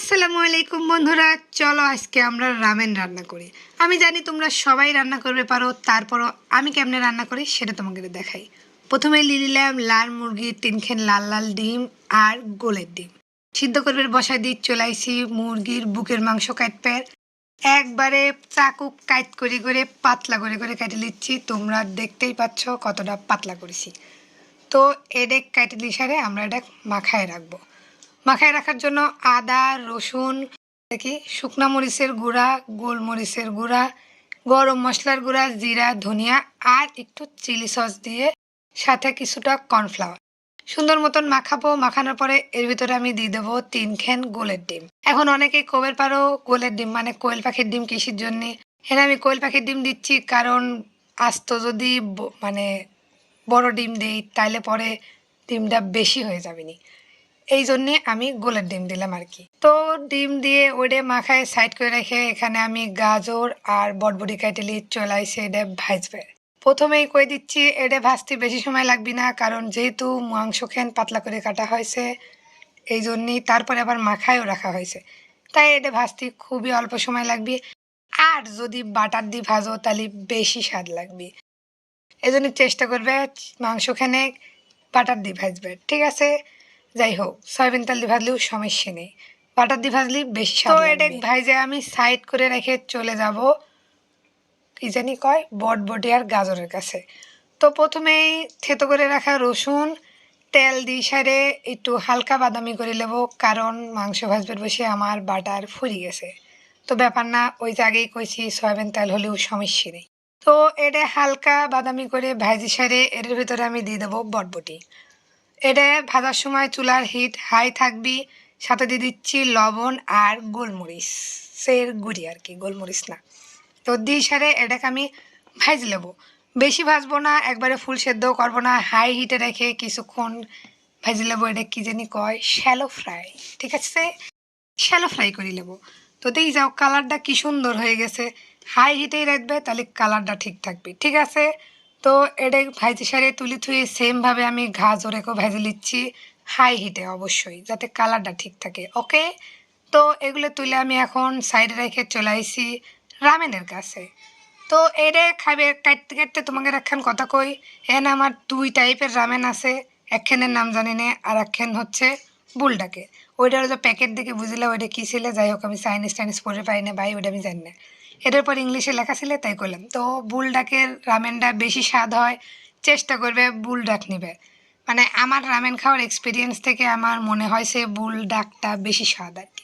আসসালামু আলাইকুম বন্ধুরা, চলো আজকে আমরা রামেন রান্না করি। আমি জানি তোমরা সবাই রান্না করবে পারো, তারপরও আমি কেমনে রান্না করি সেটা তোমাকে দেখাই। প্রথমে নিলাম লাল মুরগির 3 লাল লাল ডিম আর গোলের ডিম সিদ্ধ করবে বসাই দিয়ে চলাইছি। মুরগির বুকের মাংস কাটবে একবারে চাকু কাট করে করে পাতলা করে করে কেটে নিচ্ছি। তোমরা দেখতেই পাচ্ছ কতটা পাতলা করেছি। তো এডেক কেটে লিসারে আমরা এটা মাখায় রাখবো। মাখায় রাখার জন্য আদা রসুন দেখি শুকনা মরিচের গুঁড়া, গোলমরিচের গুঁড়া, গরম মশলার গুঁড়া, জিরা ধনিয়া আর একটু চিলি সস দিয়ে সাথে কিছুটা কর্নফ্লাওয়ার সুন্দর মতন মাখাবো। মাখানোর পরে এর ভিতরে আমি দিয়ে দেবো 3 গোলের ডিম। এখন অনেকেই কবের পারো গোলের ডিম মানে কোয়েল পাখির ডিম কিসের জন্যে। হ্যাঁ, আমি কোয়েল পাখির ডিম দিচ্ছি কারণ আস্ত যদি মানে বড় ডিম দিই তাইলে পরে ডিমটা বেশি হয়ে যাবে নি, এই জন্যে আমি গোলের ডিম দিলাম আর কি। তো ডিম দিয়ে ওটা মাখায় সাইড করে রেখে এখানে আমি গাজর আর বটবটি কাটলি চলাইছে এটা ভাজবে। প্রথমেই কই দিচ্ছি এটা ভাজতে বেশি সময় লাগবে না, কারণ যেহেতু মাংস খেন পাতলা করে কাটা হয়েছে এই জন্যেই, তারপরে আবার মাখায়ও রাখা হয়েছে, তাই এটা ভাজতে খুবই অল্প সময় লাগবে। আর যদি বাটার দিয়ে ভাজো তাহলে বেশি স্বাদ লাগবে, এই জন্য চেষ্টা করবে মাংসখানে বাটার দিয়ে ভাজবে, ঠিক আছে? যাই হোক, সয়াবিন তেল দিয়ে ভাজলেও সমস্যা নেই, বাটার দিয়ে ভাজলে বেশি স্বাদ লাগবে। তো এটা ভাইজে আমি সাইড করে রেখে চলে যাব কি জানি কয় বটবটি আর গাজরের কাছে। তো প্রথমেই থেতো করে রাখা রসুন তেল দিয়ে সারে একটু হালকা বাদামি করে নেব, কারণ মাংস ভাজবার বসে আমার বাটার ফুরিয়ে গেছে। তো ব্যাপার না, ওই জায়গায় কইছি সয়াবিন তেল হলেও সমস্যা নেই। তো এটা হালকা বাদামি করে ভাজি সারে এর ভিতরে আমি দিয়ে দেবো বটবটি। এটা ভাজার সময় চুলার হিট হাই থাকবি, সাথে দিয়ে দিচ্ছি লবণ আর গোলমরিচের গুঁড়ি আর কি, গোলমরিচ না। তো দিয়ে সারে এটাকে আমি ভাজি নেবো, বেশি ভাজবো না, একবারে ফুল সেদ্ধও করবো না, হাই হিটে রেখে কিছুক্ষণ ভাজি নেবো। এটা কি জানি কয় শ্যালো ফ্রাই, ঠিক আছে? শ্যালো ফ্রাই করে নেবো। তো দেই যাও কালারটা কি সুন্দর হয়ে গেছে। হাই হিটেই রাখবে তাহলে কালারটা ঠিক থাকবে, ঠিক আছে? তো এটা ভাজি সারে তুলি থুয়ে সেমভাবে আমি গাজরেকেও ভেজে নিচ্ছি হাই হিটে অবশ্যই, যাতে কালারটা ঠিক থাকে। ওকে, তো এগুলো তুলে আমি এখন সাইডে রেখে চলে আইছি রামেনের কাছে। তো এটা খাবে কাটতে কাটতে তোমাকে একখান কথা কই, এখানে আমার 2 টাইপের রামেন আছে। একখানের নাম জানি না আর একখান হচ্ছে বুলডাকে। ওইটার যে প্যাকেট দেখে বুঝলে ওইটা কী ছিল, যাই হোক আমি চাইনিজ টাইনিজ পড়ে পাই না ভাই, ওইটা আমি জানি না। এটার পর ইংলিশে লেখা ছিল তাই করলাম। তো বুলডাকের রামেনটা বেশি স্বাদ হয়, চেষ্টা করবে বুলডাক নিবে। মানে আমার রামেন খাওয়ার এক্সপিরিয়েন্স থেকে আমার মনে হয় সে বুলডাকটা বেশি স্বাদ আর কি।